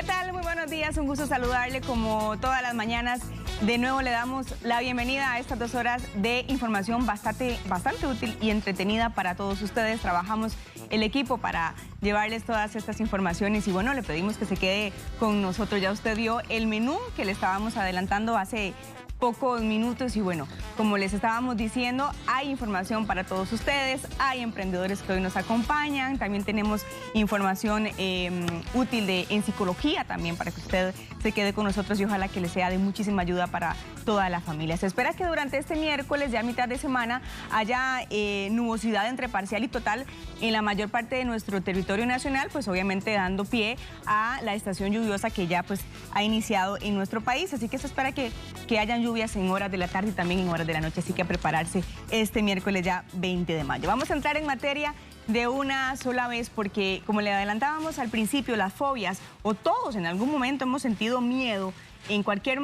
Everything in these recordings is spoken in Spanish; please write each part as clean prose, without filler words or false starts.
¿Qué tal? Muy buenos días, un gusto saludarle como todas las mañanas. De nuevo le damos la bienvenida a estas 2 horas de información bastante útil y entretenida para todos ustedes. Trabajamos el equipo para llevarles todas estas informaciones y bueno, le pedimos que se quede con nosotros. Ya usted vio el menú que le estábamos adelantando hace pocos minutos y bueno, como les estábamos diciendo, hay información para todos ustedes, hay emprendedores que hoy nos acompañan, también tenemos información útil en psicología también para que usted se quede con nosotros y ojalá que le sea de muchísima ayuda para toda la familia. Se espera que durante este miércoles, ya a mitad de semana, haya nubosidad entre parcial y total en la mayor parte de nuestro territorio nacional, pues obviamente dando pie a la estación lluviosa que ya pues ha iniciado en nuestro país, así que se espera que hayan lluvias en horas de la tarde y también en horas de la noche, así que a prepararse este miércoles ya 20 de mayo. Vamos a entrar en materia de una sola vez porque, como le adelantábamos al principio, las fobias, o todos en algún momento hemos sentido miedo en cualquier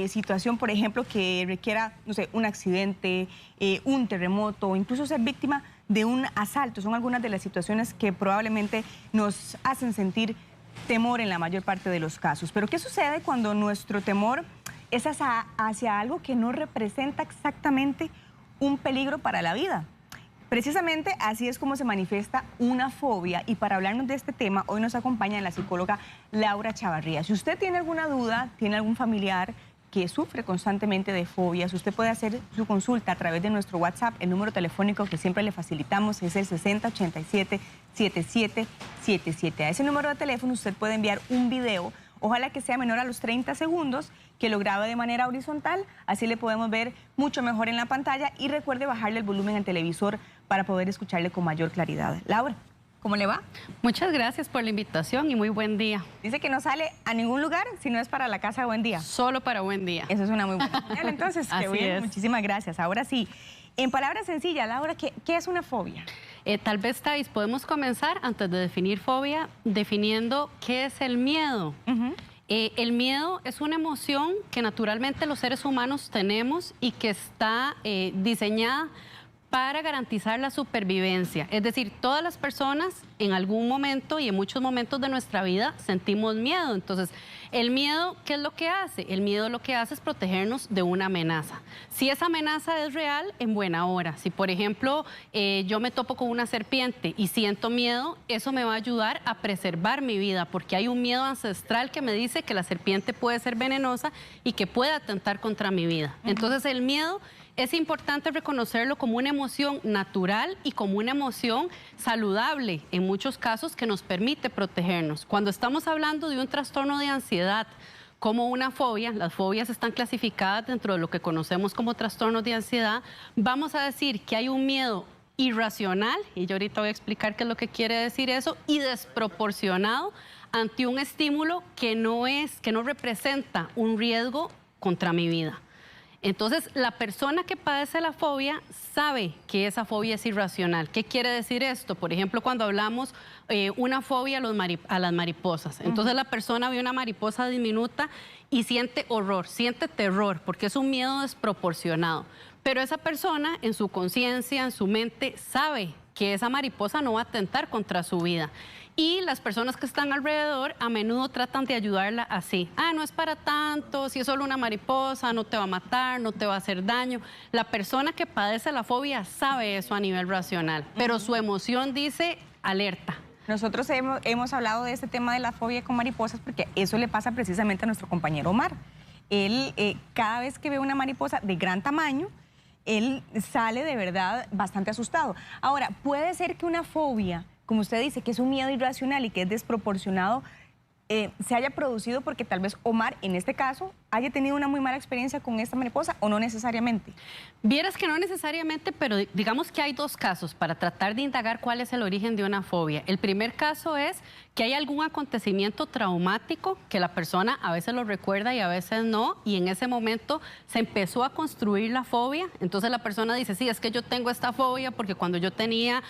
situación, por ejemplo, que requiera, no sé, un accidente, un terremoto o incluso ser víctima de un asalto. Son algunas de las situaciones que probablemente nos hacen sentir temor en la mayor parte de los casos. Pero ¿qué sucede cuando nuestro temor es hacia algo que no representa exactamente un peligro para la vida? Precisamente así es como se manifiesta una fobia y para hablarnos de este tema hoy nos acompaña la psicóloga Laura Chavarría. Si usted tiene alguna duda, tiene algún familiar que sufre constantemente de fobias, usted puede hacer su consulta a través de nuestro WhatsApp. El número telefónico que siempre le facilitamos es el 6087-7777. A ese número de teléfono usted puede enviar un video, ojalá que sea menor a los 30 segundos, que lo grabe de manera horizontal, así le podemos ver mucho mejor en la pantalla y recuerde bajarle el volumen al televisor para poder escucharle con mayor claridad. Laura, ¿cómo le va? Muchas gracias por la invitación y muy buen día. Dice que no sale a ningún lugar si no es para la casa de Buen Día. Solo para Buen Día. Eso es una muy buena señal, entonces, qué bien, muchísimas gracias. Ahora sí, en palabras sencillas, Laura, ¿qué es una fobia? Tal vez, Thais, podemos comenzar antes de definir fobia, definiendo qué es el miedo. El miedo es una emoción que naturalmente los seres humanos tenemos y que está diseñada para garantizar la supervivencia. Es decir, todas las personas en algún momento y en muchos momentos de nuestra vida sentimos miedo. Entonces, el miedo, ¿qué es lo que hace? El miedo lo que hace es protegernos de una amenaza. Si esa amenaza es real, en buena hora. Si, por ejemplo, yo me topo con una serpiente y siento miedo, eso me va a ayudar a preservar mi vida, porque hay un miedo ancestral que me dice que la serpiente puede ser venenosa y que puede atentar contra mi vida. Entonces, el miedo es importante reconocerlo como una emoción natural y como una emoción saludable, en muchos casos, que nos permite protegernos. Cuando estamos hablando de un trastorno de ansiedad, como una fobia, las fobias están clasificadas dentro de lo que conocemos como trastornos de ansiedad, vamos a decir que hay un miedo irracional, y yo ahorita voy a explicar qué es lo que quiere decir eso, y desproporcionado ante un estímulo que no representa un riesgo contra mi vida. Entonces, la persona que padece la fobia sabe que esa fobia es irracional. ¿Qué quiere decir esto? Por ejemplo, cuando hablamos una fobia a las mariposas. Entonces, la persona ve una mariposa diminuta y siente horror, siente terror, porque es un miedo desproporcionado. Pero esa persona, en su conciencia, en su mente, sabe que esa mariposa no va a atentar contra su vida. Y las personas que están alrededor a menudo tratan de ayudarla así. No es para tanto, si es solo una mariposa, no te va a matar, no te va a hacer daño. La persona que padece la fobia sabe eso a nivel racional, pero su emoción dice alerta. Nosotros hemos hablado de este tema de la fobia con mariposas porque eso le pasa precisamente a nuestro compañero Omar. Él, cada vez que ve una mariposa de gran tamaño, él sale de verdad bastante asustado. Ahora, puede ser que una fobia, como usted dice, que es un miedo irracional y que es desproporcionado, se haya producido porque tal vez Omar, en este caso, haya tenido una muy mala experiencia con esta mariposa o no necesariamente. Vieras que no necesariamente, pero digamos que hay dos casos para tratar de indagar cuál es el origen de una fobia. El primer caso es que hay algún acontecimiento traumático que la persona a veces lo recuerda y a veces no, y en ese momento se empezó a construir la fobia. Entonces la persona dice, sí, es que yo tengo esta fobia porque cuando yo tenía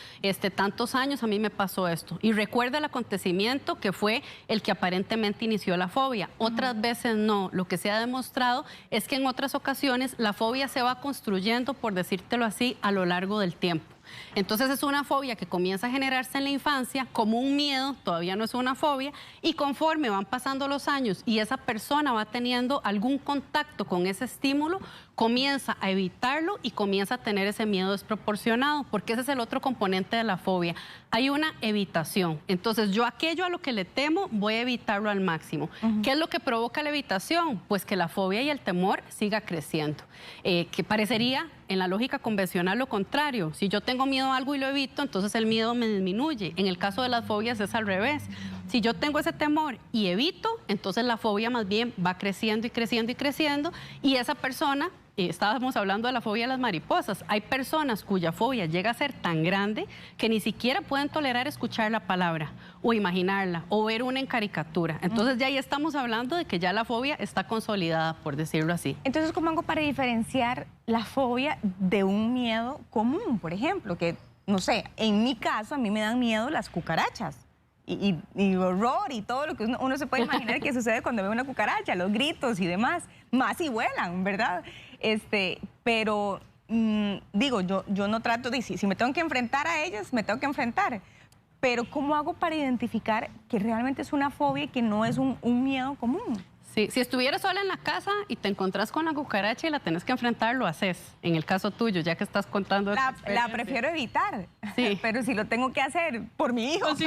tantos años a mí me pasó esto. Y recuerda el acontecimiento que fue el que aparentemente inició la fobia. Otras veces no. Lo que se ha demostrado es que en otras ocasiones la fobia se va construyendo, por decírtelo así, a lo largo del tiempo. Entonces es una fobia que comienza a generarse en la infancia como un miedo, todavía no es una fobia, y conforme van pasando los años y esa persona va teniendo algún contacto con ese estímulo, comienza a evitarlo y comienza a tener ese miedo desproporcionado, porque ese es el otro componente de la fobia. Hay una evitación. Entonces, yo aquello a lo que le temo, voy a evitarlo al máximo. ¿Qué es lo que provoca la evitación? Pues que la fobia y el temor siga creciendo. Que parecería, en la lógica convencional, lo contrario. Si yo tengo miedo a algo y lo evito, entonces el miedo me disminuye. En el caso de las fobias es al revés. Si yo tengo ese temor y evito, entonces la fobia más bien va creciendo y creciendo y creciendo, y esa persona... Estábamos hablando de la fobia de las mariposas. Hay personas cuya fobia llega a ser tan grande que ni siquiera pueden tolerar escuchar la palabra o imaginarla o ver una en caricatura. Entonces ya ahí estamos hablando de que ya la fobia está consolidada, por decirlo así. Entonces, ¿cómo hago para diferenciar la fobia de un miedo común? Por ejemplo, que, no sé, en mi caso a mí me dan miedo las cucarachas. Y horror y todo lo que uno se puede imaginar que sucede cuando ve una cucaracha, los gritos y demás, más si vuelan, ¿verdad? Pero digo, yo no trato de, si me tengo que enfrentar a ellas, me tengo que enfrentar. Pero ¿cómo hago para identificar que realmente es una fobia y que no es un miedo común? Sí, si estuvieras sola en la casa y te encontrás con la cucaracha y la tenés que enfrentar, lo haces. En el caso tuyo, ya que estás contando... La prefiero evitar, sí. Pero si lo tengo que hacer por mi hijo, sí.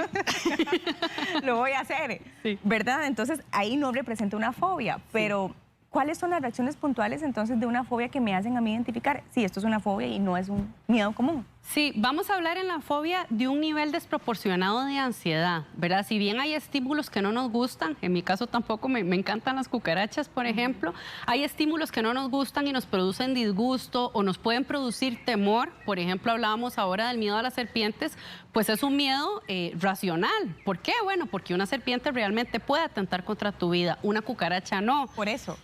Lo voy a hacer, sí. ¿Verdad? Entonces, ahí no representa una fobia, pero... ¿Cuáles son las reacciones puntuales entonces de una fobia que me hacen a mí identificar si esto es una fobia y no es un miedo común? Sí, vamos a hablar en la fobia de un nivel desproporcionado de ansiedad, ¿verdad? Si bien hay estímulos que no nos gustan, en mi caso tampoco me encantan las cucarachas, por ejemplo, hay estímulos que no nos gustan y nos producen disgusto o nos pueden producir temor. Por ejemplo, hablábamos ahora del miedo a las serpientes, pues es un miedo racional. ¿Por qué? Bueno, porque una serpiente realmente puede atentar contra tu vida, una cucaracha no. Por eso.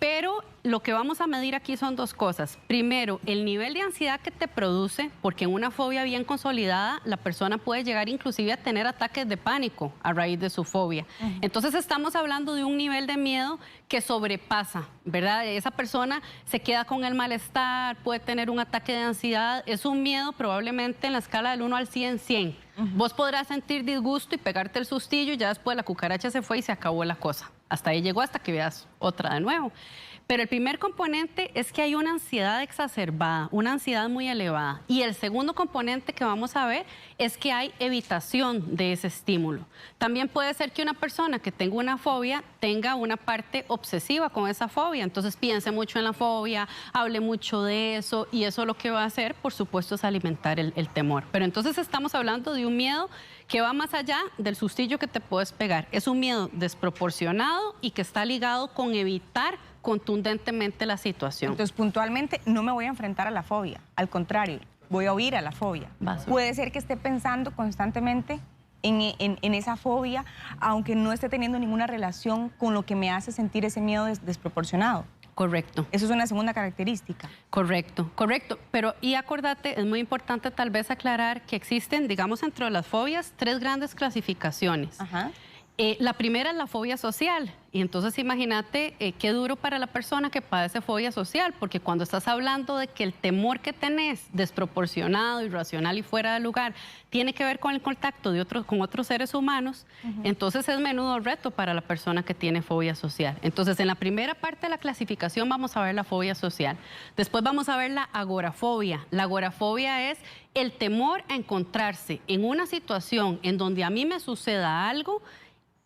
Pero lo que vamos a medir aquí son dos cosas. Primero, el nivel de ansiedad que te produce, porque en una fobia bien consolidada, la persona puede llegar inclusive a tener ataques de pánico a raíz de su fobia. Entonces estamos hablando de un nivel de miedo que sobrepasa, ¿verdad? Esa persona se queda con el malestar, puede tener un ataque de ansiedad. Es un miedo probablemente en la escala del 1 al 100, 100. Vos podrás sentir disgusto y pegarte el sustillo y ya después la cucaracha se fue y se acabó la cosa. Hasta ahí llegó, hasta que veas otra de nuevo. Pero el primer componente es que hay una ansiedad exacerbada, una ansiedad muy elevada. Y el segundo componente que vamos a ver es que hay evitación de ese estímulo. También puede ser que una persona que tenga una fobia tenga una parte obsesiva con esa fobia. Entonces piense mucho en la fobia, hable mucho de eso y eso lo que va a hacer, por supuesto, es alimentar el temor. Pero entonces estamos hablando de un miedo que va más allá del sustillo que te puedes pegar. Es un miedo desproporcionado y que está ligado con evitar contundentemente la situación. Entonces, puntualmente, no me voy a enfrentar a la fobia. Al contrario, voy a huir a la fobia. Puede ser que esté pensando constantemente en esa fobia, aunque no esté teniendo ninguna relación con lo que me hace sentir ese miedo desproporcionado. Correcto. Eso es una segunda característica. Correcto, correcto. Pero, y acordate, es muy importante tal vez aclarar que existen, digamos, entre las fobias, 3 grandes clasificaciones. Ajá. La primera es la fobia social. Y entonces imagínate qué duro para la persona que padece fobia social, porque cuando estás hablando de que el temor que tenés, desproporcionado, irracional y fuera de lugar, tiene que ver con el contacto con otros seres humanos, entonces es menudo reto para la persona que tiene fobia social. Entonces, en la primera parte de la clasificación vamos a ver la fobia social. Después vamos a ver la agorafobia. La agorafobia es el temor a encontrarse en una situación en donde a mí me suceda algo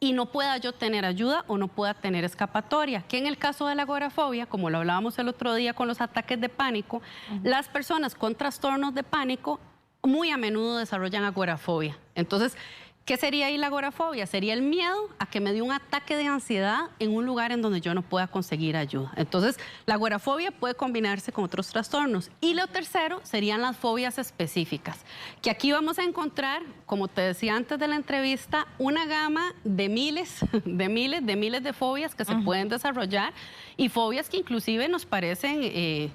y no pueda yo tener ayuda o no pueda tener escapatoria. Que en el caso de la agorafobia, como lo hablábamos el otro día con los ataques de pánico, las personas con trastornos de pánico muy a menudo desarrollan agorafobia. Entonces, ¿qué sería ahí la agorafobia? Sería el miedo a que me dé un ataque de ansiedad en un lugar en donde yo no pueda conseguir ayuda. Entonces, la agorafobia puede combinarse con otros trastornos. Y lo tercero serían las fobias específicas, que aquí vamos a encontrar, como te decía antes de la entrevista, una gama de miles de fobias que se pueden desarrollar y fobias que inclusive nos parecen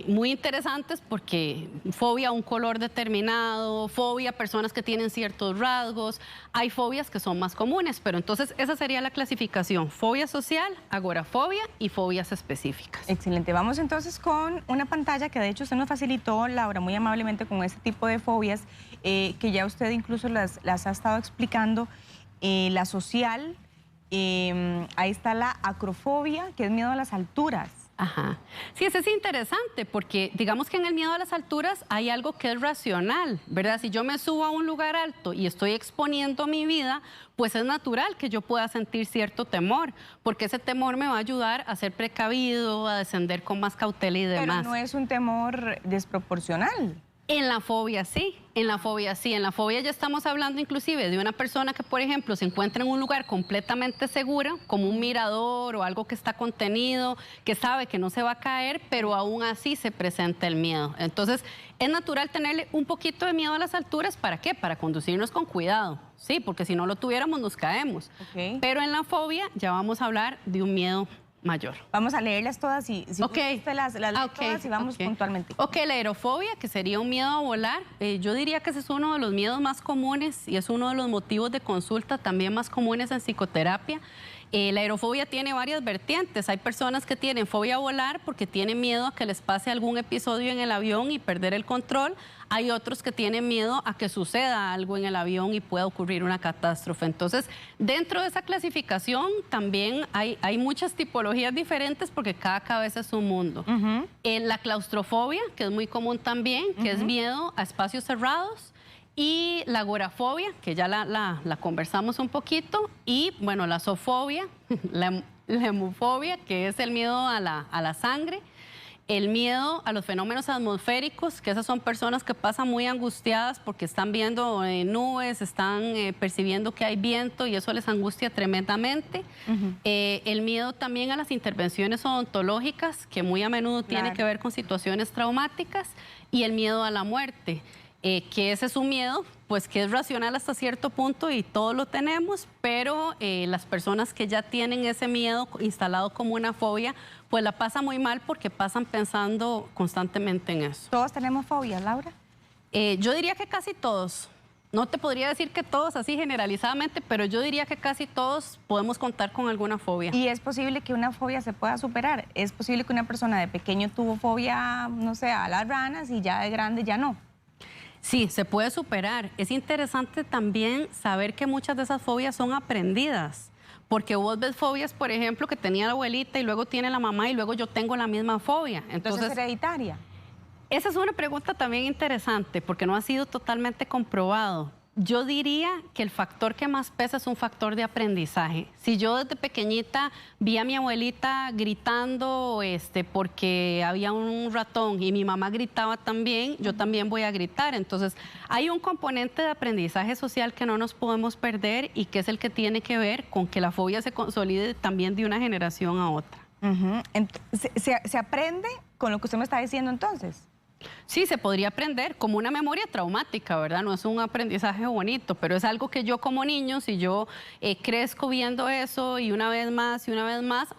muy interesantes porque fobia a un color determinado, fobia a personas que tienen ciertos rasgos, hay fobias que son más comunes, pero entonces esa sería la clasificación: fobia social, agorafobia y fobias específicas. Excelente, vamos entonces con una pantalla que de hecho usted nos facilitó, Laura, muy amablemente, con este tipo de fobias, que ya usted incluso las ha estado explicando. La social, ahí está la acrofobia, que es miedo a las alturas. Ajá. Sí, eso es interesante porque digamos que en el miedo a las alturas hay algo que es racional, ¿verdad? Si yo me subo a un lugar alto y estoy exponiendo mi vida, pues es natural que yo pueda sentir cierto temor, porque ese temor me va a ayudar a ser precavido, a descender con más cautela y demás. Pero no es un temor desproporcional. En la fobia sí, en la fobia sí. En la fobia ya estamos hablando inclusive de una persona que, por ejemplo, se encuentra en un lugar completamente seguro, como un mirador o algo que está contenido, que sabe que no se va a caer, pero aún así se presenta el miedo. Entonces, es natural tenerle un poquito de miedo a las alturas. ¿Para qué? Para conducirnos con cuidado, sí, porque si no lo tuviéramos nos caemos. Okay. Pero en la fobia ya vamos a hablar de un miedo mayor. Vamos a leerlas todas y si usted las lee todas y vamos puntualmente. Ok, la aerofobia, que sería un miedo a volar, yo diría que ese es uno de los miedos más comunes y es uno de los motivos de consulta también más comunes en psicoterapia. La aerofobia tiene varias vertientes. Hay personas que tienen fobia a volar porque tienen miedo a que les pase algún episodio en el avión y perder el control. Hay otros que tienen miedo a que suceda algo en el avión y pueda ocurrir una catástrofe. Entonces, dentro de esa clasificación también hay muchas tipologías diferentes porque cada cabeza es un mundo. La claustrofobia, que es muy común también, que es miedo a espacios cerrados. Y la agorafobia, que ya la conversamos un poquito, y bueno, la zoofobia, la hemofobia, que es el miedo a la sangre, el miedo a los fenómenos atmosféricos, que esas son personas que pasan muy angustiadas porque están viendo nubes, están percibiendo que hay viento y eso les angustia tremendamente. El miedo también a las intervenciones odontológicas, que muy a menudo tiene que ver con situaciones traumáticas, y el miedo a la muerte. Que ese es un miedo, pues que es racional hasta cierto punto y todos lo tenemos, pero las personas que ya tienen ese miedo instalado como una fobia, pues la pasan muy mal porque pasan pensando constantemente en eso. ¿Todos tenemos fobias, Laura? Yo diría que casi todos. No te podría decir que todos así generalizadamente, pero yo diría que casi todos podemos contar con alguna fobia. ¿Y es posible que una fobia se pueda superar? ¿Es posible que una persona de pequeño tuvo fobia, no sé, a las ranas y ya de grande ya no? Sí, se puede superar. Es interesante también saber que muchas de esas fobias son aprendidas. Porque vos ves fobias, por ejemplo, que tenía la abuelita y luego tiene la mamá y luego yo tengo la misma fobia. Entonces, ¿es hereditaria? Esa es una pregunta también interesante porque no ha sido totalmente comprobado. Yo diría que el factor que más pesa es un factor de aprendizaje. Si yo desde pequeñita vi a mi abuelita gritando porque había un ratón y mi mamá gritaba también, yo también voy a gritar. Entonces, hay un componente de aprendizaje social que no nos podemos perder y que es el que tiene que ver con que la fobia se consolide también de una generación a otra. ¿Se aprende con lo que usted me está diciendo entonces? Sí, se podría aprender como una memoria traumática, ¿verdad? No es un aprendizaje bonito, pero es algo que yo como niño, si yo crezco viendo eso y una vez más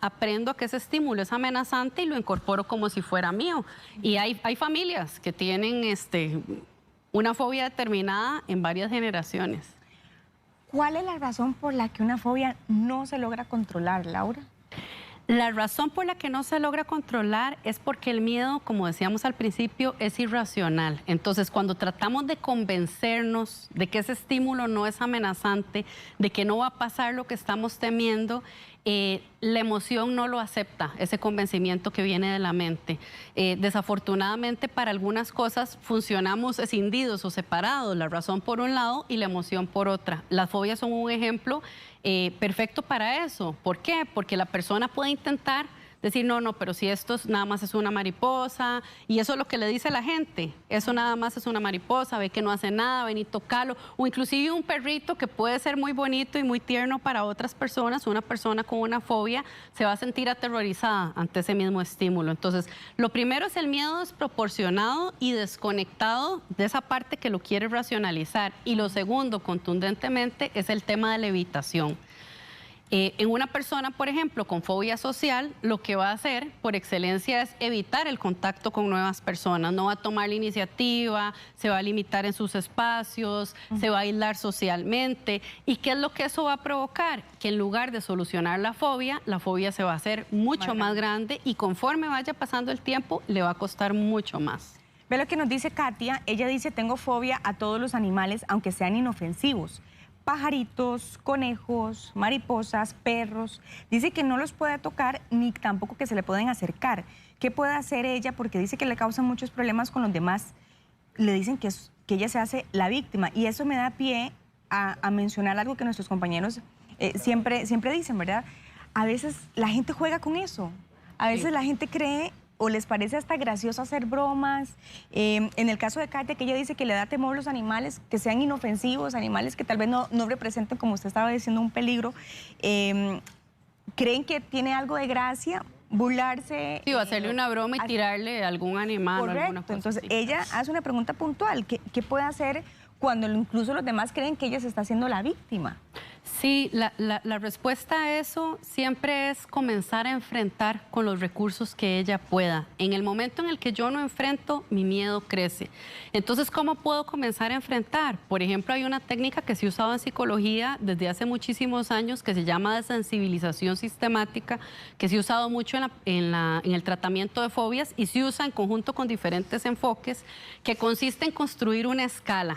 aprendo a que ese estímulo es amenazante y lo incorporo como si fuera mío. Y hay familias que tienen una fobia determinada en varias generaciones. ¿Cuál es la razón por la que una fobia no se logra controlar, Laura? La razón por la que no se logra controlar es porque el miedo, como decíamos al principio, es irracional. Entonces, cuando tratamos de convencernos de que ese estímulo no es amenazante, de que no va a pasar lo que estamos temiendo, la emoción no lo acepta, ese convencimiento que viene de la mente. Desafortunadamente, para algunas cosas funcionamos escindidos o separados, la razón por un lado y la emoción por otra. Las fobias son un ejemplo perfecto para eso. ¿Por qué? Porque la persona puede intentar decir, no, pero si esto nada más es una mariposa, y eso es lo que le dice la gente, eso nada más es una mariposa, ve que no hace nada, ven y tocalo, o inclusive un perrito que puede ser muy bonito y muy tierno para otras personas, una persona con una fobia se va a sentir aterrorizada ante ese mismo estímulo. Entonces, lo primero es el miedo desproporcionado y desconectado de esa parte que lo quiere racionalizar, y lo segundo, contundentemente, es el tema de la evitación. En una persona, por ejemplo, con fobia social, lo que va a hacer por excelencia es evitar el contacto con nuevas personas. No va a tomar la iniciativa, se va a limitar en sus espacios, se va a aislar socialmente. ¿Y qué es lo que eso va a provocar? Que en lugar de solucionar la fobia se va a hacer mucho más grande y conforme vaya pasando el tiempo, le va a costar mucho más. Ve lo que nos dice Katia. Ella dice, tengo fobia a todos los animales, aunque sean inofensivos. Pajaritos, conejos, mariposas, perros. Dice que no los puede tocar ni tampoco que se le pueden acercar. ¿Qué puede hacer ella? Porque dice que le causan muchos problemas con los demás. Le dicen que ella se hace la víctima. Y eso me da pie a mencionar algo que nuestros compañeros siempre dicen, ¿verdad? A veces la gente juega con eso. A veces la gente cree o les parece hasta gracioso hacer bromas. En el caso de Katia, que ella dice que le da temor los animales que sean inofensivos, animales que tal vez no representen, como usted estaba diciendo, un peligro. ¿Creen que tiene algo de gracia burlarse? Sí, o hacerle una broma y tirarle a algún animal. Correcto. O alguna cosa Entonces, así. ella hace una pregunta puntual. ¿Qué puede hacer cuando incluso los demás creen que ella se está haciendo la víctima? Sí, la respuesta a eso siempre es comenzar a enfrentar con los recursos que ella pueda. En el momento en el que yo no enfrento, mi miedo crece. Entonces, ¿cómo puedo comenzar a enfrentar? Por ejemplo, hay una técnica que se ha usado en psicología desde hace muchísimos años que se llama desensibilización sistemática, que se ha usado mucho en el tratamiento de fobias y se usa en conjunto con diferentes enfoques, que consiste en construir una escala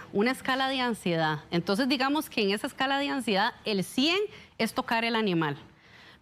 de ansiedad. Entonces, digamos que en esa escala de ansiedad, el 100 es tocar el animal,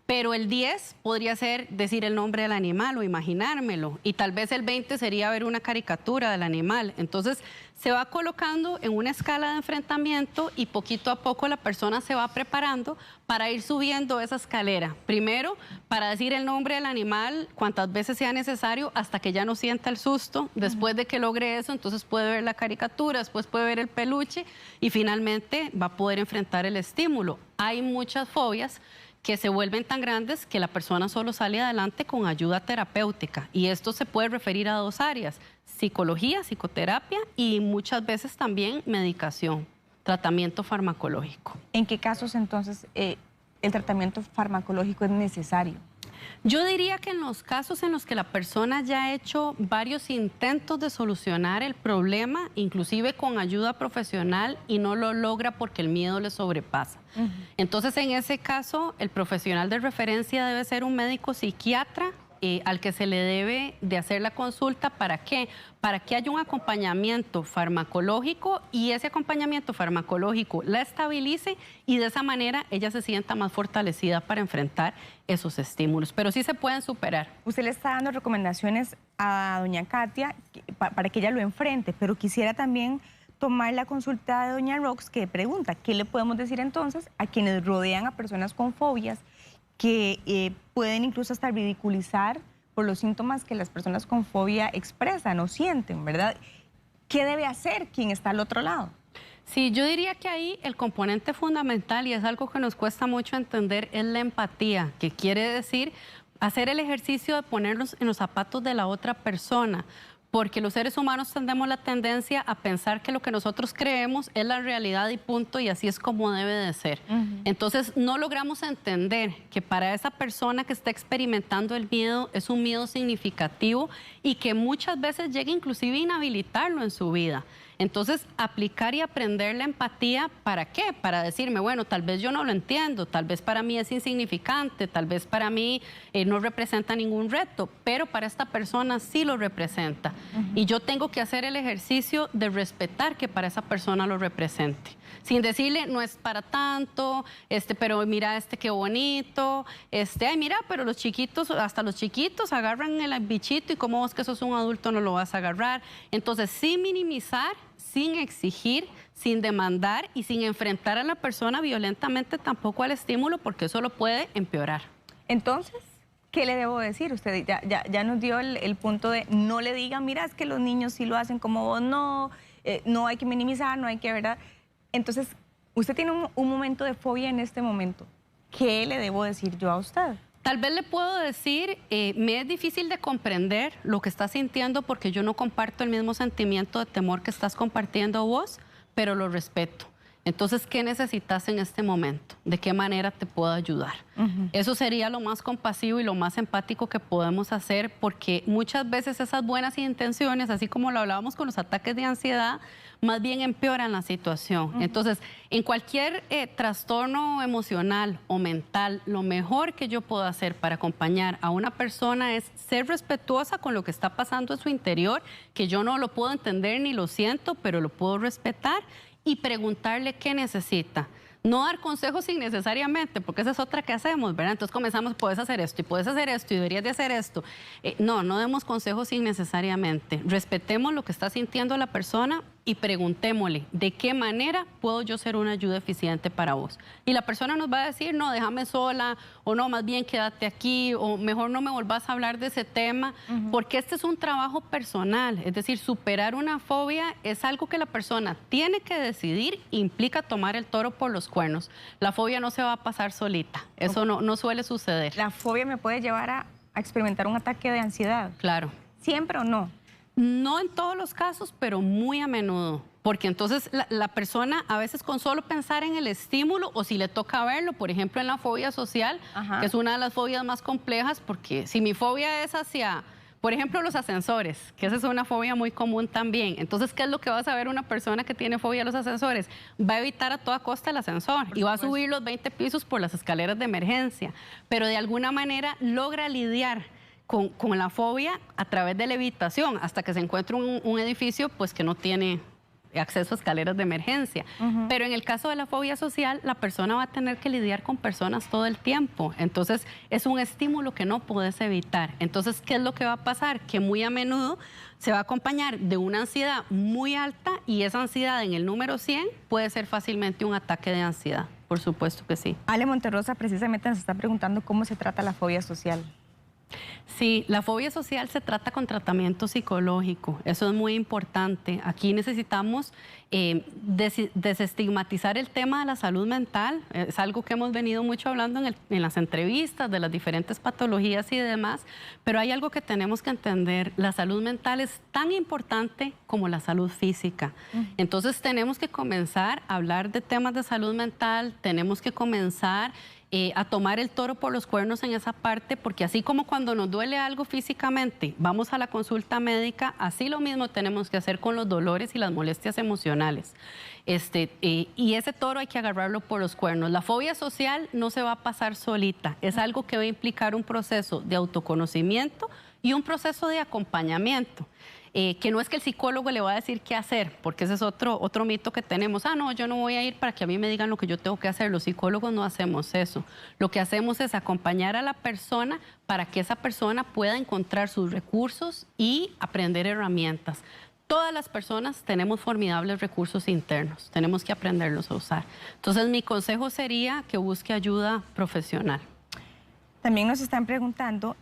pero el 10 podría ser decir el nombre del animal o imaginármelo, y tal vez el 20 sería ver una caricatura del animal. Entonces se va colocando en una escala de enfrentamiento y poquito a poco la persona se va preparando para ir subiendo esa escalera. Primero, para decir el nombre del animal cuantas veces sea necesario hasta que ya no sienta el susto. Después de que logre eso, entonces puede ver la caricatura, después puede ver el peluche y finalmente va a poder enfrentar el estímulo. Hay muchas fobias que se vuelven tan grandes que la persona solo sale adelante con ayuda terapéutica. Y esto se puede referir a dos áreas: psicología, psicoterapia y muchas veces también medicación, tratamiento farmacológico. ¿En qué casos entonces el tratamiento farmacológico es necesario? Yo diría que en los casos en los que la persona ya ha hecho varios intentos de solucionar el problema, inclusive con ayuda profesional, y no lo logra porque el miedo le sobrepasa. Entonces, en ese caso, el profesional de referencia debe ser un médico psiquiatra al que se le debe de hacer la consulta. ¿Para qué? Para que haya un acompañamiento farmacológico y ese acompañamiento farmacológico la estabilice y de esa manera ella se sienta más fortalecida para enfrentar esos estímulos. Pero sí se pueden superar. Usted le está dando recomendaciones a doña Katia para que ella lo enfrente, pero quisiera también tomar la consulta de doña Rox, que pregunta, ¿qué le podemos decir entonces a quienes rodean a personas con fobias que pueden incluso hasta ridiculizar por los síntomas que las personas con fobia expresan o sienten, ¿verdad? ¿Qué debe hacer quien está al otro lado? Sí, yo diría que ahí el componente fundamental, y es algo que nos cuesta mucho entender, es la empatía, que quiere decir hacer el ejercicio de ponernos en los zapatos de la otra persona. Porque los seres humanos tenemos la tendencia a pensar que lo que nosotros creemos es la realidad y punto, y así es como debe de ser. Entonces, no logramos entender que para esa persona que está experimentando el miedo es un miedo significativo y que muchas veces llega inclusive a inhabilitarlo en su vida. Entonces, aplicar y aprender la empatía, ¿para qué? Para decirme, bueno, tal vez yo no lo entiendo, tal vez para mí es insignificante, tal vez para mí no representa ningún reto, pero para esta persona sí lo representa. Y yo tengo que hacer el ejercicio de respetar que para esa persona lo represente. Sin decirle, no es para tanto, pero mira qué bonito, ay, mira, pero los chiquitos, hasta los chiquitos agarran el bichito y como vos que sos un adulto no lo vas a agarrar. Entonces, sin minimizar, sin exigir, sin demandar y sin enfrentar a la persona violentamente tampoco al estímulo, porque eso lo puede empeorar. Entonces, ¿qué le debo decir? Usted ya nos dio el punto de no le digan, mira, es que los niños sí lo hacen como vos, no hay que minimizar, no hay que, ¿verdad? Entonces, usted tiene un momento de fobia en este momento. ¿Qué le debo decir yo a usted? Tal vez le puedo decir, me es difícil de comprender lo que estás sintiendo porque yo no comparto el mismo sentimiento de temor que estás compartiendo vos, pero lo respeto. Entonces, ¿qué necesitas en este momento? ¿De qué manera te puedo ayudar? Eso sería lo más compasivo y lo más empático que podemos hacer, porque muchas veces esas buenas intenciones, así como lo hablábamos con los ataques de ansiedad, más bien empeoran la situación. Entonces, en cualquier trastorno emocional o mental, lo mejor que yo puedo hacer para acompañar a una persona es ser respetuosa con lo que está pasando en su interior, que yo no lo puedo entender ni lo siento, pero lo puedo respetar, y preguntarle qué necesita. No dar consejos innecesariamente, porque esa es otra que hacemos, ¿verdad? Entonces comenzamos, puedes hacer esto y puedes hacer esto y deberías de hacer esto. No demos consejos innecesariamente. Respetemos lo que está sintiendo la persona y preguntémosle, ¿de qué manera puedo yo ser una ayuda eficiente para vos? Y la persona nos va a decir, no, déjame sola, o no, más bien quédate aquí, o mejor no me volvás a hablar de ese tema, porque este es un trabajo personal. Es decir, superar una fobia es algo que la persona tiene que decidir, implica tomar el toro por los cuernos. La fobia no se va a pasar solita, eso no suele suceder. ¿La fobia me puede llevar a experimentar un ataque de ansiedad? Claro. ¿Siempre o no? No en todos los casos, pero muy a menudo. Porque entonces la persona a veces con solo pensar en el estímulo, o si le toca verlo, por ejemplo en la fobia social, que es una de las fobias más complejas, porque si mi fobia es hacia, por ejemplo, los ascensores, que esa es una fobia muy común también. Entonces, ¿qué es lo que va a saber una persona que tiene fobia a los ascensores? Va a evitar a toda costa el ascensor y va a subir los 20 pisos por las escaleras de emergencia, pero de alguna manera logra lidiar con la fobia a través de la evitación, hasta que se encuentra un edificio pues que no tiene acceso a escaleras de emergencia. Pero en el caso de la fobia social, la persona va a tener que lidiar con personas todo el tiempo. Entonces, es un estímulo que no puedes evitar. Entonces, ¿qué es lo que va a pasar? Que muy a menudo se va a acompañar de una ansiedad muy alta, y esa ansiedad en el número 100 puede ser fácilmente un ataque de ansiedad. Por supuesto que sí. Ale Monterrosa precisamente nos está preguntando cómo se trata la fobia social. Sí, la fobia social se trata con tratamiento psicológico, eso es muy importante. Aquí necesitamos desestigmatizar el tema de la salud mental, es algo que hemos venido mucho hablando en las entrevistas de las diferentes patologías y demás, pero hay algo que tenemos que entender: la salud mental es tan importante como la salud física. Entonces tenemos que comenzar a hablar de temas de salud mental, tenemos que comenzar a tomar el toro por los cuernos en esa parte, porque así como cuando nos duele algo físicamente, vamos a la consulta médica, así lo mismo tenemos que hacer con los dolores y las molestias emocionales. Y ese toro hay que agarrarlo por los cuernos. La fobia social no se va a pasar solita, es algo que va a implicar un proceso de autoconocimiento y un proceso de acompañamiento. Que no es que el psicólogo le va a decir qué hacer, porque ese es otro mito que tenemos. No, yo no voy a ir para que a mí me digan lo que yo tengo que hacer. Los psicólogos no hacemos eso. Lo que hacemos es acompañar a la persona para que esa persona pueda encontrar sus recursos y aprender herramientas. Todas las personas tenemos formidables recursos internos, tenemos que aprenderlos a usar. Entonces, mi consejo sería que busque ayuda profesional. También nos están preguntando,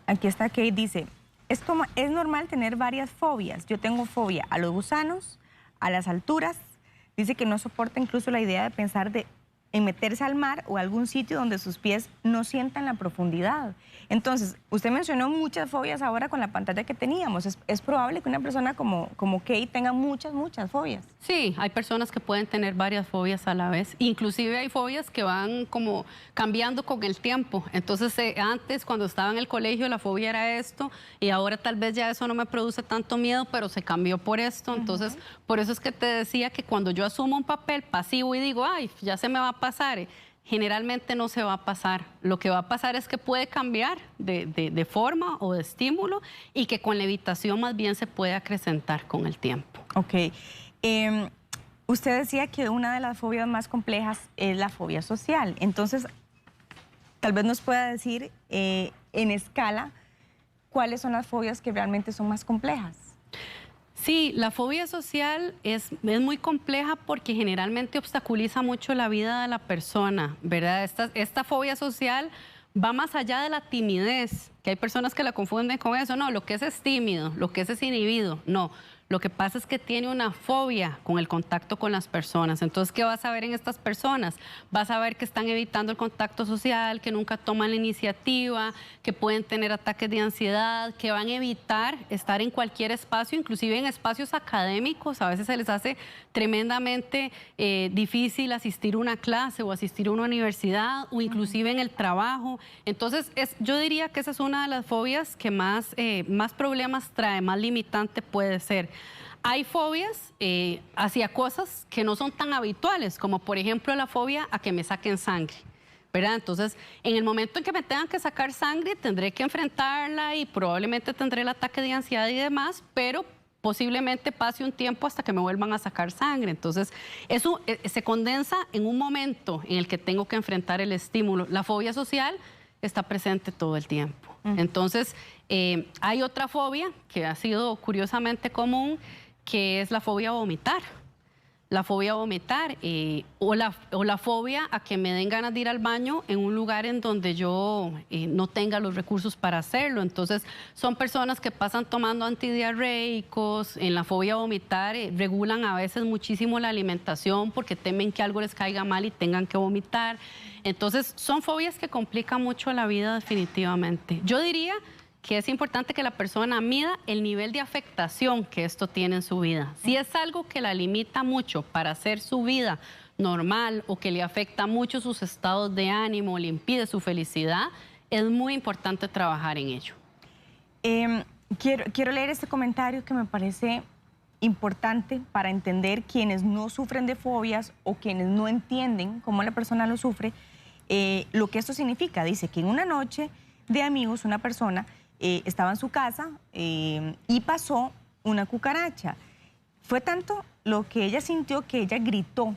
aquí está Kate, dice: es normal tener varias fobias. Yo tengo fobia a los gusanos, a las alturas. Dice que no soporta incluso la idea de pensar en meterse al mar o a algún sitio donde sus pies no sientan la profundidad. Entonces, usted mencionó muchas fobias ahora con la pantalla que teníamos. Es probable que una persona como Kate tenga muchas fobias. Sí, hay personas que pueden tener varias fobias a la vez. Inclusive hay fobias que van como cambiando con el tiempo. Entonces, antes cuando estaba en el colegio la fobia era esto, y ahora tal vez ya eso no me produce tanto miedo, pero se cambió por esto. Entonces, por eso es que te decía que cuando yo asumo un papel pasivo y digo, ay, ya se me va a pasar, generalmente no se va a pasar. Lo que va a pasar es que puede cambiar de forma o de estímulo, y que con la evitación más bien se puede acrecentar con el tiempo. Ok. Usted decía que una de las fobias más complejas es la fobia social. Entonces, tal vez nos pueda decir en escala cuáles son las fobias que realmente son más complejas. Sí, la fobia social es muy compleja porque generalmente obstaculiza mucho la vida de la persona, ¿verdad? Esta fobia social va más allá de la timidez, que hay personas que la confunden con eso. No, lo que es tímido, lo que es inhibido. No, Lo que pasa es que tiene una fobia con el contacto con las personas. Entonces, ¿qué vas a ver en estas personas? Vas a ver que están evitando el contacto social, que nunca toman la iniciativa, que pueden tener ataques de ansiedad, que van a evitar estar en cualquier espacio, inclusive en espacios académicos. A veces se les hace tremendamente difícil asistir a una clase o asistir a una universidad o inclusive en el trabajo. Entonces, yo diría que esa es una de las fobias que más problemas trae, más limitante puede ser. Hay fobias hacia cosas que no son tan habituales, como por ejemplo la fobia a que me saquen sangre, ¿verdad? Entonces, en el momento en que me tengan que sacar sangre, tendré que enfrentarla y probablemente tendré el ataque de ansiedad y demás, pero posiblemente pase un tiempo hasta que me vuelvan a sacar sangre. Entonces, eso se condensa en un momento en el que tengo que enfrentar el estímulo. La fobia social está presente todo el tiempo. Entonces, hay otra fobia que ha sido curiosamente común, que es la fobia a vomitar. La fobia a vomitar o la fobia a que me den ganas de ir al baño en un lugar en donde yo no tenga los recursos para hacerlo. Entonces, son personas que pasan tomando antidiarreicos. En la fobia a vomitar regulan a veces muchísimo la alimentación porque temen que algo les caiga mal y tengan que vomitar. Entonces, son fobias que complican mucho la vida definitivamente. Yo diría que es importante que la persona mida el nivel de afectación que esto tiene en su vida. Si es algo que la limita mucho para hacer su vida normal o que le afecta mucho sus estados de ánimo, le impide su felicidad, es muy importante trabajar en ello. Quiero leer este comentario que me parece importante para entender quienes no sufren de fobias o quienes no entienden cómo la persona lo sufre, lo que esto significa. Dice que en una noche de amigos una persona estaba en su casa y pasó una cucaracha. Fue tanto lo que ella sintió que ella gritó,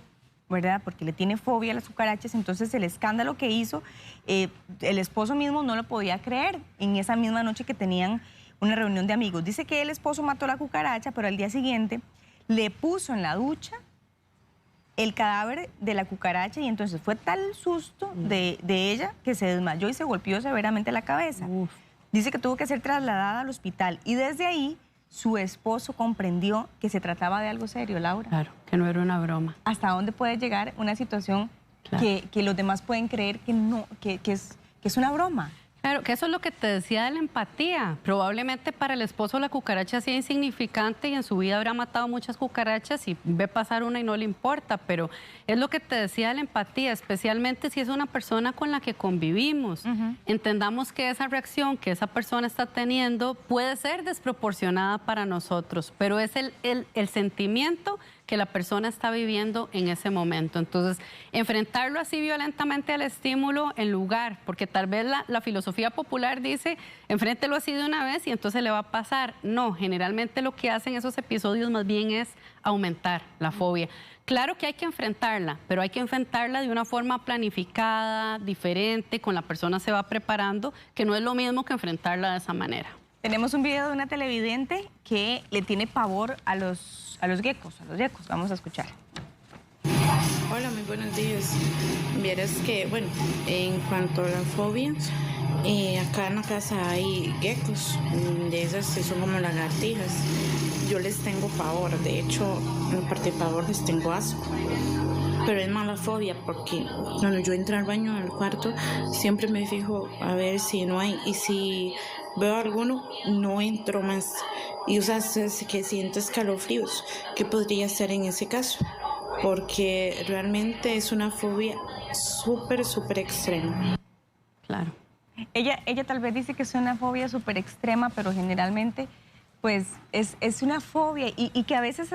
¿verdad? Porque le tiene fobia a las cucarachas. Entonces el escándalo que hizo, el esposo mismo no lo podía creer en esa misma noche que tenían una reunión de amigos. Dice que el esposo mató a la cucaracha, pero al día siguiente le puso en la ducha el cadáver de la cucaracha y entonces fue tal susto de ella que se desmayó y se golpeó severamente la cabeza. Uf. Dice que tuvo que ser trasladada al hospital y desde ahí su esposo comprendió que se trataba de algo serio, Laura. Claro, que no era una broma. ¿Hasta dónde puede llegar una situación que los demás pueden creer que no, que es una broma? Claro, que eso es lo que te decía de la empatía. Probablemente para el esposo la cucaracha sea insignificante y en su vida habrá matado muchas cucarachas y ve pasar una y no le importa, pero es lo que te decía de la empatía, especialmente si es una persona con la que convivimos. Entendamos que esa reacción que esa persona está teniendo puede ser desproporcionada para nosotros, pero es el sentimiento que la persona está viviendo en ese momento. Entonces, enfrentarlo así violentamente al estímulo en lugar, porque tal vez la filosofía popular dice, enfréntelo así de una vez y entonces le va a pasar. No, generalmente lo que hacen esos episodios más bien es aumentar la fobia. Claro que hay que enfrentarla, pero hay que enfrentarla de una forma planificada, diferente, con la persona se va preparando, que no es lo mismo que enfrentarla de esa manera. Tenemos un video de una televidente que le tiene pavor a los geckos, Vamos a escuchar. Hola, muy buenos días. Vieras que, bueno, en cuanto a la fobia, acá en la casa hay geckos, de esas que son como lagartijas. Yo les tengo pavor, de hecho, en parte de pavor les tengo asco. Pero es mala fobia porque cuando yo entro al baño, al cuarto, siempre me fijo a ver si no hay, y si veo alguno, no entro más. Y o sea, es que siento escalofríos. ¿Qué podría ser en ese caso? Porque realmente es una fobia súper extrema. Claro. Ella tal vez dice que es una fobia súper extrema, pero generalmente pues es una fobia y que a veces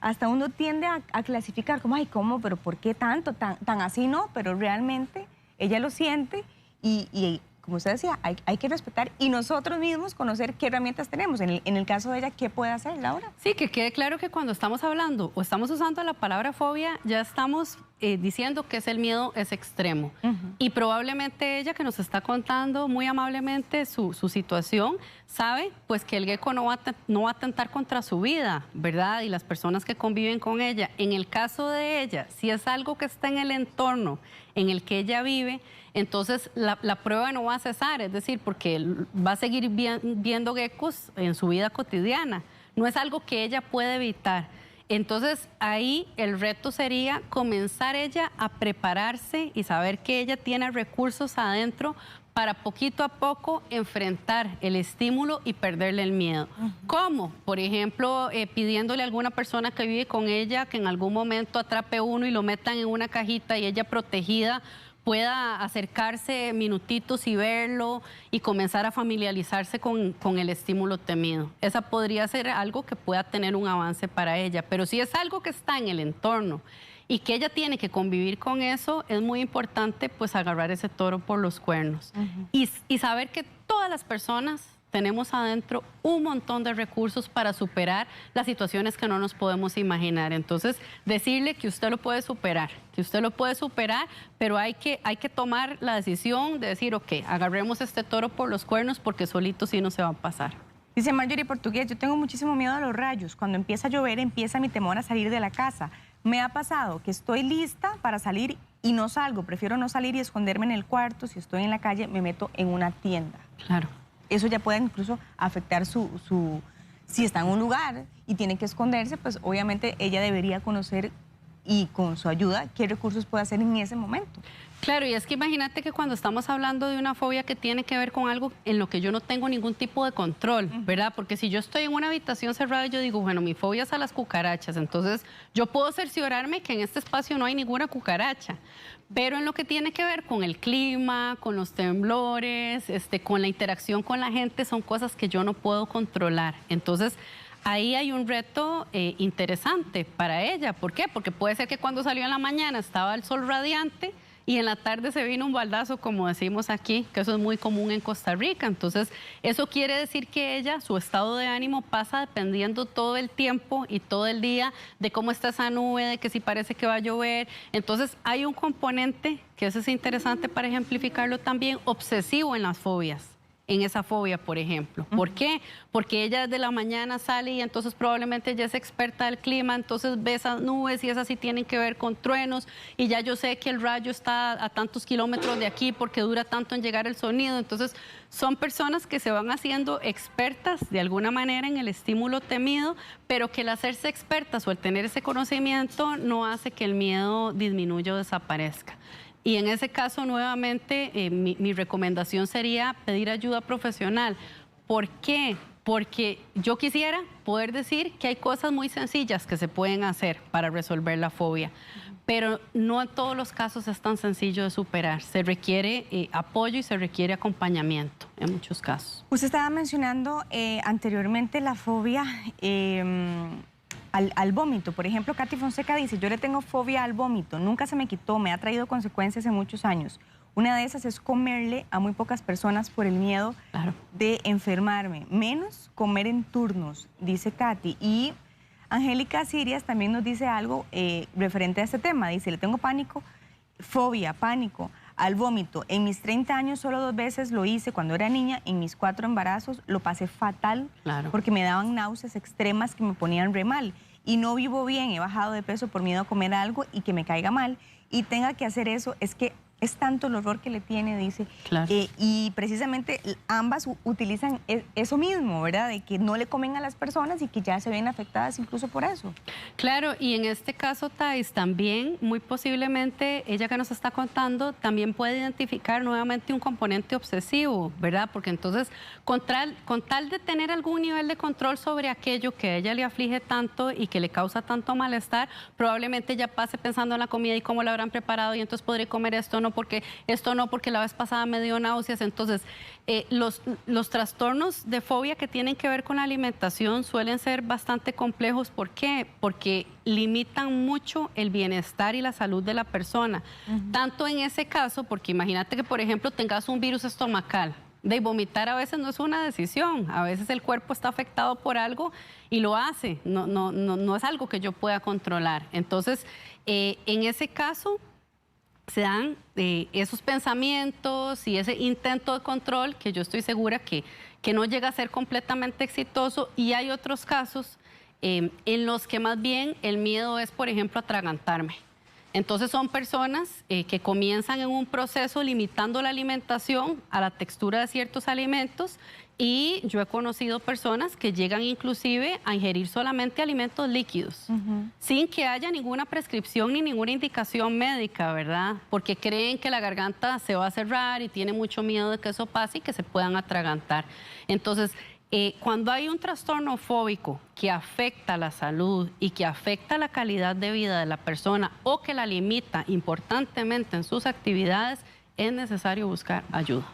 hasta uno tiende a clasificar como, ay, ¿cómo? ¿Pero por qué tanto? Tan así no, pero realmente ella lo siente y como usted decía, hay que respetar y nosotros mismos conocer qué herramientas tenemos. En el caso de ella, ¿qué puede hacer, Laura? Sí, que quede claro que cuando estamos hablando o estamos usando la palabra fobia, ya estamos diciendo que el miedo es extremo. Y probablemente ella, que nos está contando muy amablemente su situación, sabe pues que el gecko no va a atentar contra su vida, ¿verdad? Y las personas que conviven con ella. En el caso de ella, si es algo que está en el entorno en el que ella vive, entonces la prueba no va a cesar, es decir, porque va a seguir viendo geckos en su vida cotidiana. no es algo que ella puede evitar. Entonces ahí el reto sería comenzar ella a prepararse y saber que ella tiene recursos adentro para poquito a poco enfrentar el estímulo y perderle el miedo. ¿Cómo? Por ejemplo, pidiéndole a alguna persona que vive con ella que en algún momento atrape uno y lo metan en una cajita y ella protegida pueda acercarse minutitos y verlo y comenzar a familiarizarse con el estímulo temido. Esa podría ser algo que pueda tener un avance para ella, pero si es algo que está en el entorno y que ella tiene que convivir con eso, es muy importante pues agarrar ese toro por los cuernos y saber que todas las personas tenemos adentro un montón de recursos para superar las situaciones que no nos podemos imaginar. Entonces, decirle que usted lo puede superar, pero hay que tomar la decisión de decir, ok, agarremos este toro por los cuernos porque solito sí no se va a pasar. Dice Marjorie Portugués, yo tengo muchísimo miedo a los rayos. Cuando empieza a llover, empieza mi temor a salir de la casa. Me ha pasado que estoy lista para salir y no salgo. Prefiero no salir y esconderme en el cuarto. Si estoy en la calle, me meto en una tienda. Claro. Eso ya puede incluso afectar si está en un lugar y tiene que esconderse, pues obviamente ella debería conocer y con su ayuda qué recursos puede hacer en ese momento. Claro, y es que imagínate que cuando estamos hablando de una fobia que tiene que ver con algo en lo que yo no tengo ningún tipo de control, ¿verdad? Porque si yo estoy en una habitación cerrada y yo digo, bueno, mi fobia es a las cucarachas, entonces yo puedo cerciorarme que en este espacio no hay ninguna cucaracha. Pero en lo que tiene que ver con el clima, con los temblores, con la interacción con la gente, son cosas que yo no puedo controlar. Entonces, ahí hay un reto interesante para ella. ¿Por qué? Porque puede ser que cuando salió en la mañana estaba el sol radiante y en la tarde se vino un baldazo, como decimos aquí, que eso es muy común en Costa Rica. Entonces, eso quiere decir que ella, su estado de ánimo pasa dependiendo todo el tiempo y todo el día de cómo está esa nube, de que si parece que va a llover. Entonces, hay un componente, que eso es interesante para ejemplificarlo también, obsesivo en las fobias. En esa fobia, por ejemplo. ¿Por qué? Porque ella desde la mañana sale y entonces probablemente ella es experta del clima, entonces ve esas nubes y esas sí tienen que ver con truenos y ya yo sé que el rayo está a tantos kilómetros de aquí porque dura tanto en llegar el sonido. Entonces son personas que se van haciendo expertas de alguna manera en el estímulo temido, pero que el hacerse expertas o el tener ese conocimiento no hace que el miedo disminuya o desaparezca. Y en ese caso, nuevamente, mi recomendación sería pedir ayuda profesional. ¿Por qué? Porque yo quisiera poder decir que hay cosas muy sencillas que se pueden hacer para resolver la fobia, pero no en todos los casos es tan sencillo de superar. Se requiere apoyo y se requiere acompañamiento en muchos casos. Usted estaba mencionando anteriormente la fobia al vómito. Por ejemplo, Katy Fonseca dice, yo le tengo fobia al vómito, nunca se me quitó, me ha traído consecuencias en muchos años. Una de esas es comerle a muy pocas personas por el miedo de enfermarme, menos comer en turnos, dice Katy. Y Angélica Sirias también nos dice algo referente a este tema, dice, le tengo pánico, fobia, pánico al vómito. En mis 30 años solo 2 veces lo hice cuando era niña, en mis 4 embarazos lo pasé fatal porque me daban náuseas extremas que me ponían re mal. Y no vivo bien, he bajado de peso por miedo a comer algo y que me caiga mal y tenga que hacer eso, es que es tanto el horror que le tiene, dice. Y precisamente ambas utilizan eso mismo, ¿verdad? De que no le comen a las personas y que ya se ven afectadas incluso por eso. Claro, y en este caso, Thais, también muy posiblemente ella que nos está contando también puede identificar nuevamente un componente obsesivo, ¿verdad? Porque entonces, con tal de tener algún nivel de control sobre aquello que a ella le aflige tanto y que le causa tanto malestar, probablemente ella pase pensando en la comida y cómo la habrán preparado y entonces podré comer esto, no porque la vez pasada me dio náuseas. Entonces, los trastornos de fobia que tienen que ver con la alimentación suelen ser bastante complejos. ¿Por qué? Porque limitan mucho el bienestar y la salud de la persona. Tanto en ese caso, porque imagínate que, por ejemplo, tengas un virus estomacal. De vomitar a veces no es una decisión, a veces el cuerpo está afectado por algo y lo hace, no es algo que yo pueda controlar. Entonces, en ese caso, se dan esos pensamientos y ese intento de control que yo estoy segura que no llega a ser completamente exitoso. Y hay otros casos en los que más bien el miedo es, por ejemplo, atragantarme. Entonces son personas que comienzan en un proceso limitando la alimentación a la textura de ciertos alimentos, y yo he conocido personas que llegan inclusive a ingerir solamente alimentos líquidos, sin que haya ninguna prescripción ni ninguna indicación médica, ¿verdad? Porque creen que la garganta se va a cerrar y tienen mucho miedo de que eso pase y que se puedan atragantar. Entonces, cuando hay un trastorno fóbico que afecta la salud y que afecta la calidad de vida de la persona o que la limita importantemente en sus actividades, es necesario buscar ayuda.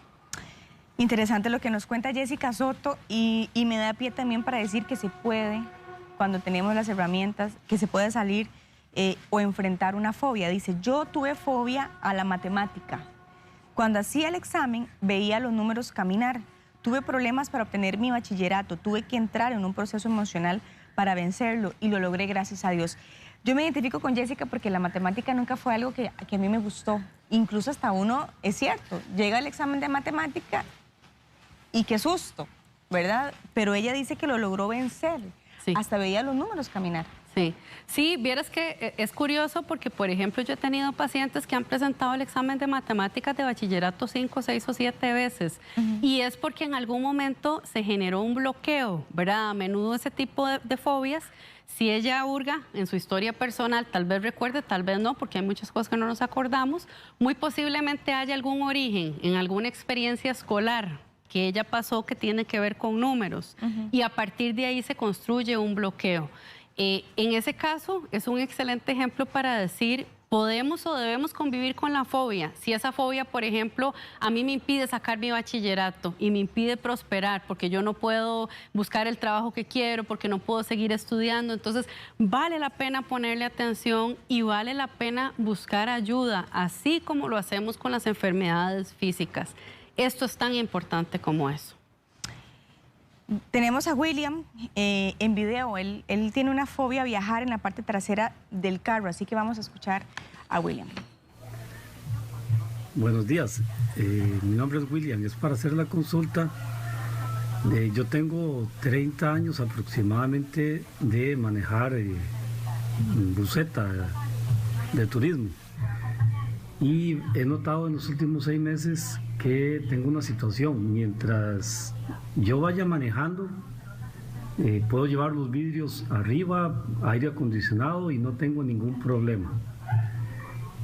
Interesante lo que nos cuenta Jessica Soto, y me da pie también para decir que se puede, cuando tenemos las herramientas, que se puede salir o enfrentar una fobia. Dice, yo tuve fobia a la matemática. Cuando hacía el examen, veía los números caminar. Tuve problemas para obtener mi bachillerato, tuve que entrar en un proceso emocional para vencerlo y lo logré, gracias a Dios. Yo me identifico con Jessica porque la matemática nunca fue algo que a mí me gustó. Incluso hasta uno, es cierto, llega el examen de matemática y qué susto, ¿verdad? Pero ella dice que lo logró vencer, sí. Hasta veía los números caminar. Sí, sí, vieras que es curioso porque, por ejemplo, yo he tenido pacientes que han presentado el examen de matemáticas de bachillerato 5, 6 o 7 veces. Y es porque en algún momento se generó un bloqueo, ¿verdad? A menudo ese tipo de fobias, si ella hurga en su historia personal, tal vez recuerde, tal vez no, porque hay muchas cosas que no nos acordamos, muy posiblemente haya algún origen en alguna experiencia escolar que ella pasó que tiene que ver con números. Y a partir de ahí se construye un bloqueo. En ese caso, es un excelente ejemplo para decir, podemos o debemos convivir con la fobia. Si esa fobia, por ejemplo, a mí me impide sacar mi bachillerato y me impide prosperar porque yo no puedo buscar el trabajo que quiero, porque no puedo seguir estudiando, entonces vale la pena ponerle atención y vale la pena buscar ayuda, así como lo hacemos con las enfermedades físicas. Esto es tan importante como eso. Tenemos a William en video. Él tiene una fobia a viajar en la parte trasera del carro, así que vamos a escuchar a William. Buenos días, mi nombre es William, es para hacer la consulta. Yo tengo 30 años aproximadamente de manejar buseta de turismo, y he notado en los últimos 6 meses que tengo una situación. Mientras yo vaya manejando, puedo llevar los vidrios arriba, aire acondicionado, y no tengo ningún problema.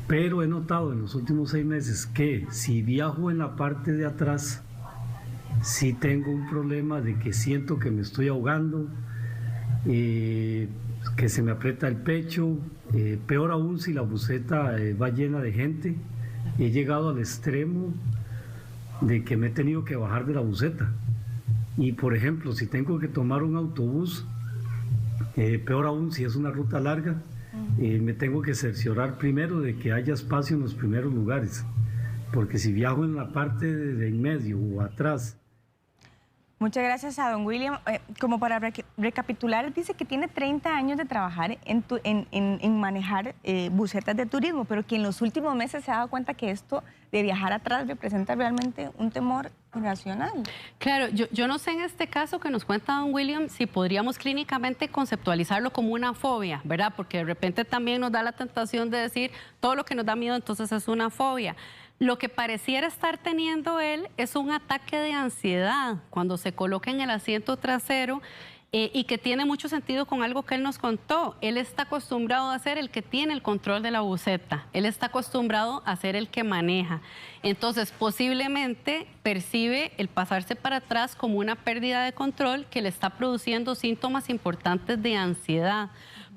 Pero he notado en los últimos 6 meses que si viajo en la parte de atrás, sí tengo un problema de que siento que me estoy ahogando, que se me aprieta el pecho, peor aún si la buseta va llena de gente. He llegado al extremo de que me he tenido que bajar de la buseta. Y por ejemplo, si tengo que tomar un autobús, peor aún si es una ruta larga, me tengo que cerciorar primero de que haya espacio en los primeros lugares, porque si viajo en la parte de en medio o atrás. Muchas gracias a don William. Como para recapitular, dice que tiene 30 años de trabajar en manejar busetas de turismo, pero que en los últimos meses se ha dado cuenta que esto de viajar atrás representa realmente un temor irracional. Claro, yo no sé en este caso que nos cuenta don William si podríamos clínicamente conceptualizarlo como una fobia, ¿verdad? Porque de repente también nos da la tentación de decir todo lo que nos da miedo entonces es una fobia. Lo que pareciera estar teniendo él es un ataque de ansiedad cuando se coloca en el asiento trasero, y que tiene mucho sentido con algo que él nos contó. Él está acostumbrado a ser el que tiene el control de la buseta, él está acostumbrado a ser el que maneja. Entonces, posiblemente percibe el pasarse para atrás como una pérdida de control que le está produciendo síntomas importantes de ansiedad.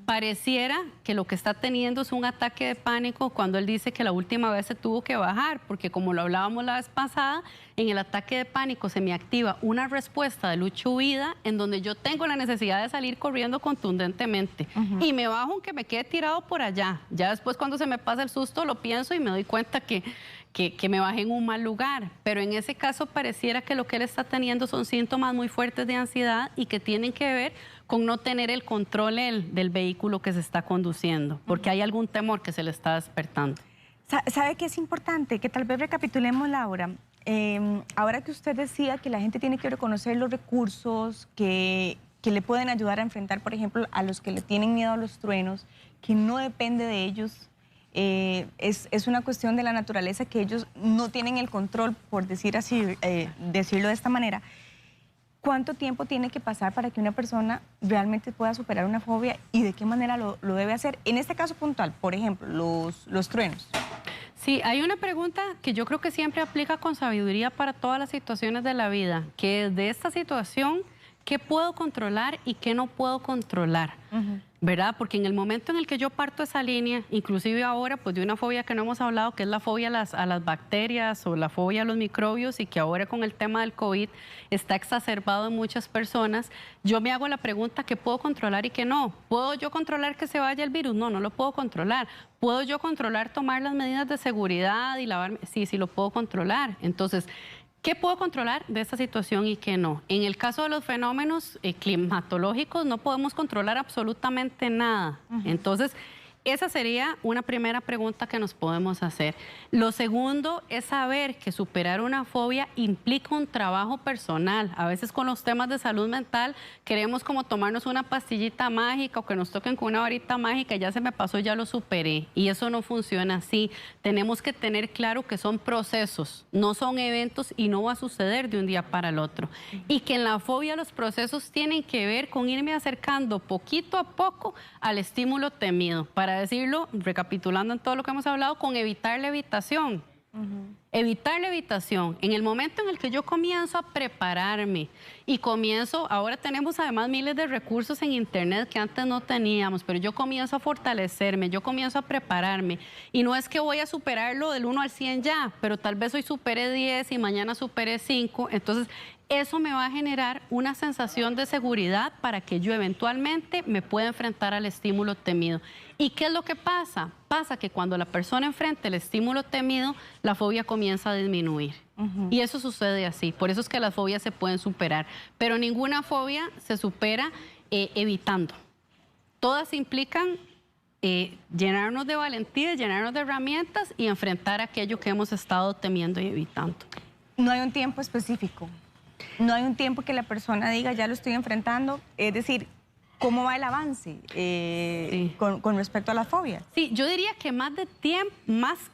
Pareciera que lo que está teniendo es un ataque de pánico cuando él dice que la última vez se tuvo que bajar, porque como lo hablábamos la vez pasada, en el ataque de pánico se me activa una respuesta de lucha-huida en donde yo tengo la necesidad de salir corriendo contundentemente y me bajo aunque me quede tirado por allá. Ya después cuando se me pasa el susto lo pienso y me doy cuenta que me bajé en un mal lugar, pero en ese caso pareciera que lo que él está teniendo son síntomas muy fuertes de ansiedad y que tienen que ver con no tener el control del vehículo que se está conduciendo, porque hay algún temor que se le está despertando. ¿Sabe qué es importante? Que tal vez recapitulemos, Laura. Ahora que usted decía que la gente tiene que reconocer los recursos que le pueden ayudar a enfrentar, por ejemplo, a los que le tienen miedo a los truenos, que no depende de ellos es una cuestión de la naturaleza que ellos no tienen el control, por decir así, decirlo de esta manera. ¿Cuánto tiempo tiene que pasar para que una persona realmente pueda superar una fobia y de qué manera lo debe hacer? En este caso puntual, por ejemplo, los truenos. Sí, hay una pregunta que yo creo que siempre aplica con sabiduría para todas las situaciones de la vida, que es de esta situación, ¿qué puedo controlar y qué no puedo controlar? ¿Verdad? Porque en el momento en el que yo parto esa línea, inclusive ahora, pues de una fobia que no hemos hablado, que es la fobia a las bacterias o la fobia a los microbios, y que ahora con el tema del COVID está exacerbado en muchas personas, yo me hago la pregunta, ¿qué puedo controlar y qué no? ¿Puedo yo controlar que se vaya el virus? No, no lo puedo controlar. ¿Puedo yo controlar tomar las medidas de seguridad y lavarme? Sí, sí lo puedo controlar. Entonces, ¿qué puedo controlar de esta situación y qué no? En el caso de los fenómenos climatológicos no podemos controlar absolutamente nada. Entonces, esa sería una primera pregunta que nos podemos hacer. Lo segundo es saber que superar una fobia implica un trabajo personal. A veces con los temas de salud mental queremos como tomarnos una pastillita mágica o que nos toquen con una varita mágica, ya se me pasó, ya lo superé. Y eso no funciona así. Tenemos que tener claro que son procesos, no son eventos y no va a suceder de un día para el otro. Y que en la fobia los procesos tienen que ver con irme acercando poquito a poco al estímulo temido. Para decirlo, recapitulando en todo lo que hemos hablado, con evitar la evitación. Evitar la evitación. En el momento en el que yo comienzo a prepararme y comienzo, ahora tenemos además miles de recursos en internet que antes no teníamos, pero yo comienzo a fortalecerme, yo comienzo a prepararme y no es que voy a superarlo del 1 al 100 ya, pero tal vez hoy supere 10 y mañana supere 5, entonces eso me va a generar una sensación de seguridad para que yo eventualmente me pueda enfrentar al estímulo temido. ¿Y qué es lo que pasa? Pasa que cuando la persona enfrenta el estímulo temido, la fobia comienza a disminuir. Y eso sucede así. Por eso es que las fobias se pueden superar. Pero ninguna fobia se supera evitando. Todas implican llenarnos de valentía, llenarnos de herramientas y enfrentar aquello que hemos estado temiendo y evitando. No hay un tiempo específico. No hay un tiempo que la persona diga, ya lo estoy enfrentando. Es decir, ¿cómo va el avance con respecto a la fobia? Sí, yo diría que más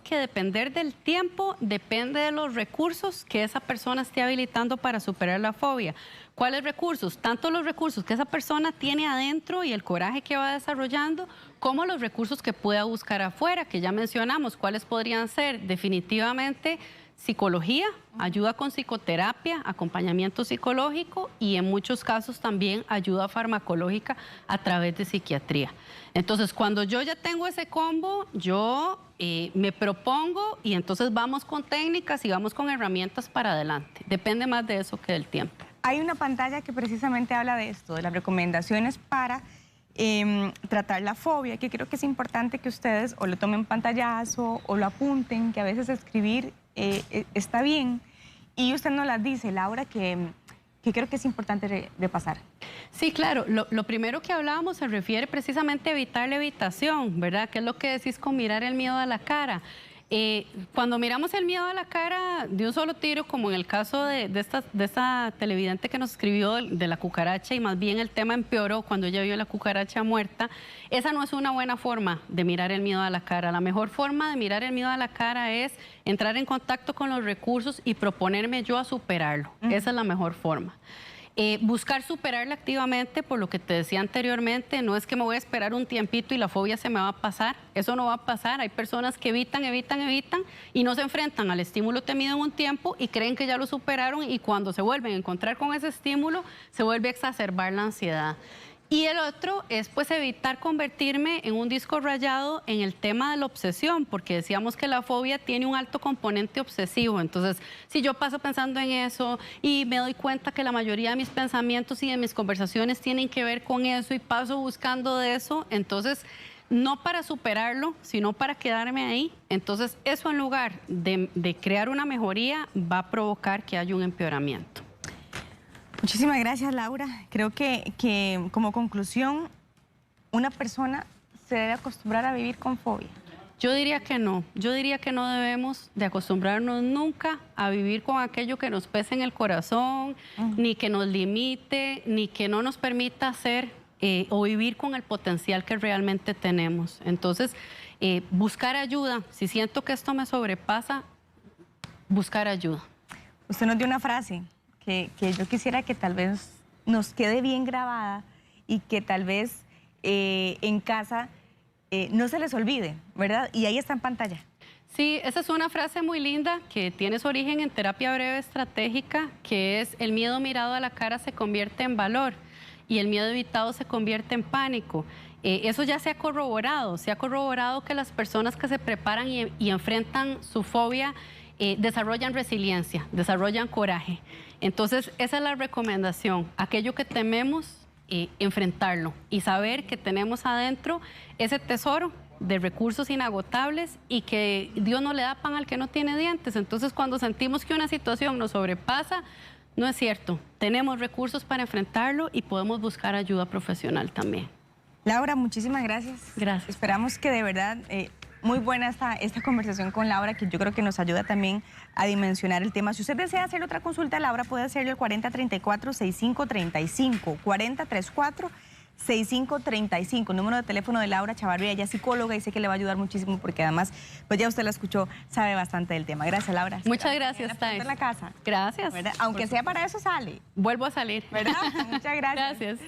que depender del tiempo, depende de los recursos que esa persona esté habilitando para superar la fobia. ¿Cuáles recursos? Tanto los recursos que esa persona tiene adentro y el coraje que va desarrollando, como los recursos que pueda buscar afuera, que ya mencionamos. ¿Cuáles podrían ser? Definitivamente psicología, ayuda con psicoterapia, acompañamiento psicológico y en muchos casos también ayuda farmacológica a través de psiquiatría. Entonces, cuando yo ya tengo ese combo, yo me propongo y entonces vamos con técnicas y vamos con herramientas para adelante. Depende más de eso que del tiempo. Hay una pantalla que precisamente habla de esto, de las recomendaciones para tratar la fobia, que creo que es importante que ustedes o lo tomen pantallazo o lo apunten, que a veces escribir está bien. Y usted nos las dice, Laura, que creo que es importante repasar. Sí, claro. Lo primero que hablábamos se refiere precisamente a evitar la evitación, ¿verdad? ¿Qué es lo que decís con mirar el miedo a la cara? Cuando miramos el miedo a la cara de un solo tiro, como en el caso de esta televidente que nos escribió de la cucaracha, y más bien el tema empeoró cuando ella vio la cucaracha muerta, esa no es una buena forma de mirar el miedo a la cara. La mejor forma de mirar el miedo a la cara es entrar en contacto con los recursos y proponerme yo a superarlo. Esa es la mejor forma. Buscar superarla activamente, por lo que te decía anteriormente, no es que me voy a esperar un tiempito y la fobia se me va a pasar, eso no va a pasar. Hay personas que evitan y no se enfrentan al estímulo temido en un tiempo y creen que ya lo superaron y cuando se vuelven a encontrar con ese estímulo se vuelve a exacerbar la ansiedad. Y el otro es pues evitar convertirme en un disco rayado en el tema de la obsesión, porque decíamos que la fobia tiene un alto componente obsesivo. Entonces, si yo paso pensando en eso y me doy cuenta que la mayoría de mis pensamientos y de mis conversaciones tienen que ver con eso y paso buscando de eso, entonces no para superarlo, sino para quedarme ahí. Entonces, eso en lugar de crear una mejoría va a provocar que haya un empeoramiento. Muchísimas gracias, Laura. Creo que como conclusión, una persona se debe acostumbrar a vivir con fobia. Yo diría que no. Yo diría que no debemos de acostumbrarnos nunca a vivir con aquello que nos pese en el corazón, ni que nos limite, ni que no nos permita hacer o vivir con el potencial que realmente tenemos. Entonces, buscar ayuda. Si siento que esto me sobrepasa, buscar ayuda. Usted nos dio una frase que yo quisiera que tal vez nos quede bien grabada y que tal vez en casa no se les olvide, ¿verdad? Y ahí está en pantalla. Sí, esa es una frase muy linda que tiene su origen en terapia breve estratégica, que es: el miedo mirado a la cara se convierte en valor y el miedo evitado se convierte en pánico. Eso ya se ha corroborado que las personas que se preparan y enfrentan su fobia desarrollan resiliencia, desarrollan coraje. Entonces, esa es la recomendación. Aquello que tememos, enfrentarlo y saber que tenemos adentro ese tesoro de recursos inagotables y que Dios no le da pan al que no tiene dientes. Entonces, cuando sentimos que una situación nos sobrepasa, no es cierto. Tenemos recursos para enfrentarlo y podemos buscar ayuda profesional también. Laura, muchísimas gracias. Gracias. Esperamos que de verdad, muy buena esta conversación con Laura, que yo creo que nos ayuda también a dimensionar el tema. Si usted desea hacer otra consulta, Laura, puede hacerlo al 4034-6535, 4034-6535, número de teléfono de Laura Chavarría. Ella es psicóloga y sé que le va a ayudar muchísimo porque además, pues ya usted la escuchó, sabe bastante del tema. Gracias, Laura. Muchas gracias, Thais. En la casa. Gracias. ¿Verdad? Aunque sea para eso, sale. Vuelvo a salir. ¿Verdad? Muchas gracias. Gracias.